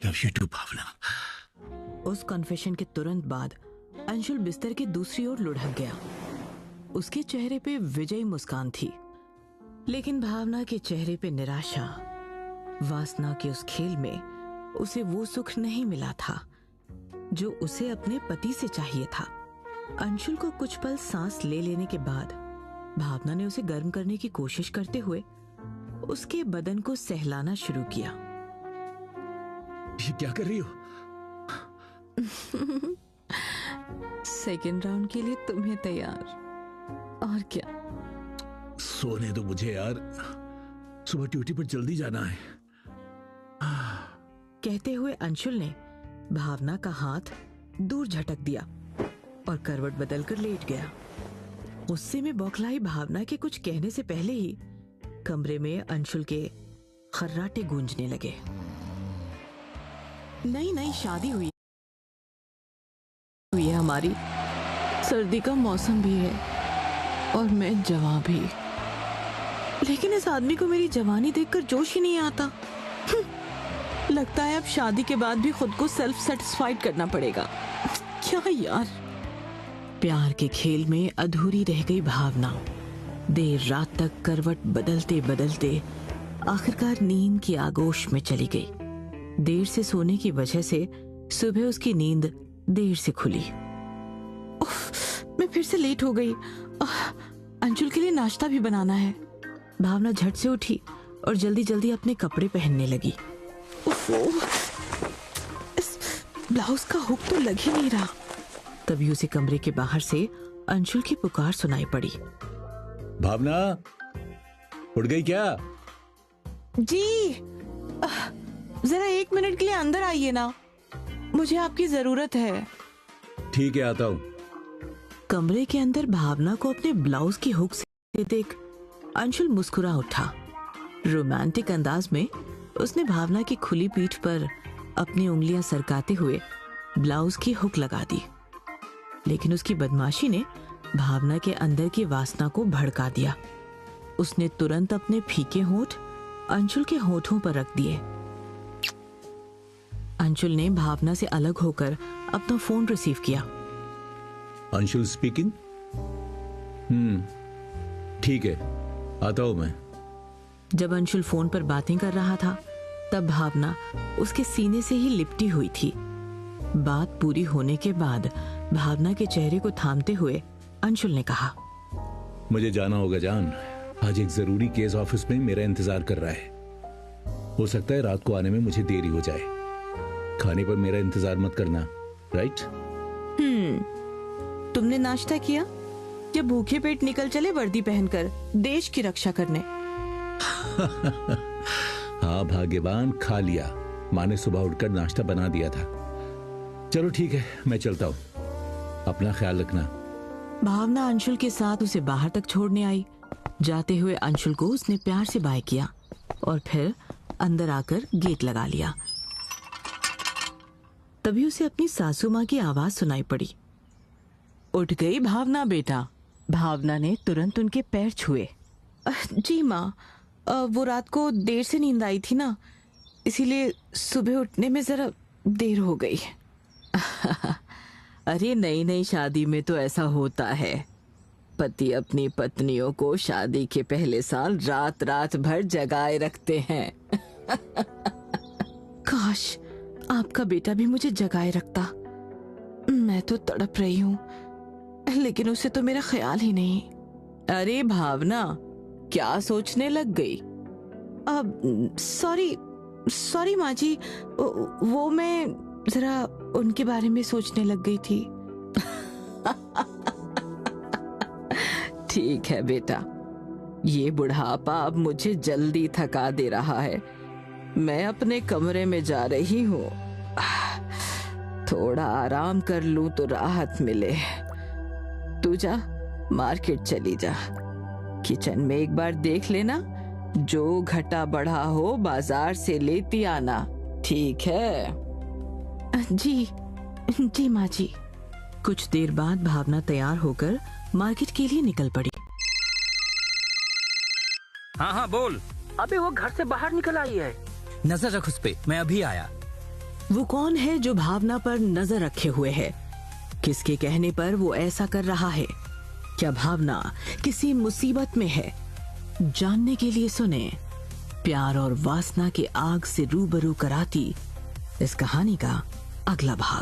Love you to भावना। उस confession के तुरंत बाद अंशुल बिस्तर के दूसरी ओर लुढ़क गया। उसके चेहरे पे विजयी मुस्कान थी, लेकिन भावना के चेहरे पे निराशा। वासना के उस खेल में उसे वो सुख नहीं मिला था जो उसे अपने पति से चाहिए था। अंशुल को कुछ पल सांस ले लेने के बाद भावना ने उसे गर्म करने की कोशिश करते हुए उसके बदन को सहलाना शुरू किया। ये क्या कर रही हो? सेकेंड राउंड के लिए तुम्हें तैयार, और क्या। सोने दो मुझे यार, सुबह ड्यूटी पर जल्दी जाना है। कहते हुए अंशुल ने भावना का हाथ दूर झटक दिया और करवट बदलकर लेट गया। गुस्से में बौखलाई भावना के कुछ कहने से पहले ही कमरे में अंशुल के खर्राटे गूंजने लगे। नई नई शादी हुई है हमारी, सर्दी का मौसम भी है और मैं जवां भी, लेकिन इस आदमी को मेरी जवानी देखकर जोश ही नहीं आता। लगता है अब शादी के बाद भी खुद को सेल्फ सेटिस्फाइड करना पड़ेगा। क्या यार। प्यार के खेल में अधूरी रह गई भावना देर रात तक करवट बदलते बदलते आखिरकार नींद की आगोश में चली गई। देर से सोने की वजह से सुबह उसकी नींद देर से खुली। मैं फिर से लेट हो गई। अंशुल के लिए नाश्ता भी बनाना है। भावना झट से उठी और जल्दी जल्दी अपने कपड़े पहनने लगी। इस ब्लाउज का हुक तो लग ही नहीं रहा। तभी उसे कमरे के बाहर से अंशुल की पुकार सुनाई पड़ी। भावना, उठ गई क्या? जी, जरा 1 मिनट के लिए अंदर आइए ना, मुझे आपकी जरूरत है। ठीक है, आता हूँ। कमरे के अंदर भावना को अपने ब्लाउज की हुक से देख अंशुल मुस्कुरा उठा। रोमांटिक अंदाज में उसने भावना की खुली पीठ पर अपनी उंगलियां सरकाते हुए ब्लाउज की हुक लगा दी, लेकिन उसकी बदमाशी ने भावना के अंदर की वासना को भड़का दिया। उसने तुरंत अपने फीके होंठ अंशुल के होठों पर रख दिए। अंशुल ने भावना से अलग होकर अपना फोन रिसीव किया। अंशुल स्पीकिंग। ठीक है, आता हूं मैं। जब अंशुल फोन पर बातें कर रहा था तब भावना उसके सीने से ही लिपटी हुई थी। बात पूरी होने के बाद भावना के चेहरे को थामते हुए अंशुल ने कहा, मुझे जाना होगा जान, आज एक जरूरी केस ऑफिस में मेरा इंतजार कर रहा है। हो सकता है रात को आने में मुझे देरी हो जाए। खाने पर मेरा इंतजार मत करना, राइट? तुमने नाश्ता किया? या भूखे पेट निकल चले वर्दी पहनकर देश की रक्षा करने? हाँ भाग्यवान, खा लिया। माँ ने सुबह उठकर नाश्ता बना दिया था। चलो ठीक है, मैं चलता हूँ, अपना ख्याल रखना। भावना अंशुल के साथ उसे बाहर तक छोड़ने आई। जाते हुए अंशुल को उसने प्यार से बाय किया और फिर अंदर आकर गेट लगा लिया। तभी उसे अपनी सासू माँ की आवाज सुनाई पड़ी। उठ गई भावना बेटा? भावना ने तुरंत उनके पैर छुए। जी माँ, वो रात को देर से नींद आई थी ना, इसीलिए सुबह उठने में जरा देर हो गई। अरे नई नई शादी में तो ऐसा होता है। पति अपनी पत्नियों को शादी के पहले साल रात रात भर जगाए रखते हैं। काश आपका बेटा भी मुझे जगाए रखता। मैं तो तड़प रही हूँ, लेकिन उसे तो मेरा ख्याल ही नहीं। अरे भावना, क्या सोचने लग गई? अब सॉरी माँ जी, वो मैं जरा उनके बारे में सोचने लग गई थी। ठीक है बेटा, ये बुढ़ापा अब मुझे जल्दी थका दे रहा है। मैं अपने कमरे में जा रही हूँ, थोड़ा आराम कर लूं तो राहत मिले। तू जा, मार्केट चली जा। किचन में एक बार देख लेना, जो घटा बढ़ा हो बाजार से लेती आना, ठीक है? जी माँ जी। कुछ देर बाद भावना तैयार होकर मार्केट के लिए निकल पड़ी। हाँ बोल। अबे वो घर से बाहर निकल आई है। नजर रख उस पे, मैं अभी आया। वो कौन है जो भावना पर नजर रखे हुए है? किसके कहने पर वो ऐसा कर रहा है? क्या भावना किसी मुसीबत में है? जानने के लिए सुने प्यार और वासना की आग से रूबरू कराती इस कहानी का अगला भाग।